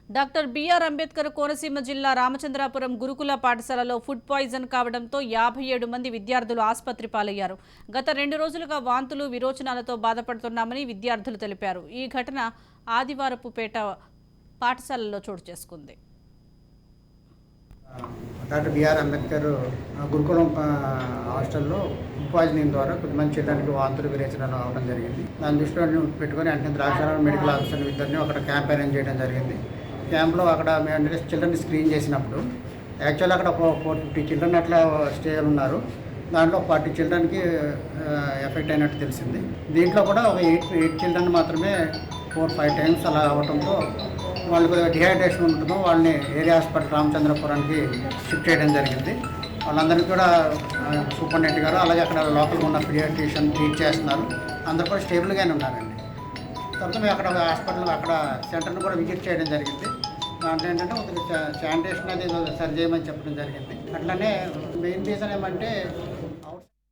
Doctor BR Ambedkar Konaseema జిల్లా రామచంద్రాపురం గురుకుల పాఠశాలలో ఫుడ్ పాయిజన్ కావడంతో 57 మంది విద్యార్థులు ఆసుపత్రి పాలయ్యారు. గత 2 రోజులుగా వాంతులు, విరోచనాలతో బాధపడుతున్నామని విద్యార్థులు తెలిపారు. ఈ ఘటన ఆదివారపుపేట పాఠశాలలో చోటు చేసుకుంది. డాక్టర్ బిఆర్ అంబేద్కర్ గురుకులం హాస్టల్లో ఫుడ్ పాయిజనింగ్ ద్వారా కొద్దిమంది చేయడానికి వాంతులు విరేచనాలు అవడం జరిగింది. దాని దృష్టిలో పెట్టుకొని వెంటనే ద్రాక్షారామం మెడికల్ ఆఫీసర్ ఇద్దరిని అక్కడ క్యాంప్ అరేంజ్ చేయడం జరిగింది. క్యాంప్లో అక్కడ మేము చిల్డ్రన్ స్క్రీన్ చేసినప్పుడు యాక్చువల్ అక్కడ 450 చిల్డ్రన్ అట్లా స్టేజ్లు ఉన్నారు. దాంట్లో 40 చిల్డ్రన్కి ఎఫెక్ట్ అయినట్టు తెలిసింది. దీంట్లో కూడా ఒక 8 చిల్డ్రన్ మాత్రమే 4-5 టైమ్స్ అలా అవడంతో వాళ్ళకు డిహైడ్రేషన్ ఉంటుందో వాళ్ళని ఏరియా హాస్పిటల్ రామచంద్రపురానికి షిఫ్ట్ చేయడం జరిగింది. వాళ్ళందరికీ కూడా సూపరింటెండెంట్ గారు అలాగే అక్కడ లోకల్గా ఉన్న పీడియాట్రిషియన్ ట్రీట్ చేస్తున్నారు. అందరూ కూడా స్టేబుల్గానే ఉన్నారండి. తర్వాత మేము అక్కడ హాస్పిటల్ అక్కడ సెంటర్ని కూడా విజిట్ చేయడం జరిగింది. దాంట్లో ఏంటంటే ఒక శానిటేషన్ అది సరి చేయమని చెప్పడం జరిగింది. అట్లనే మెయిన్ రీజన్ ఏమంటే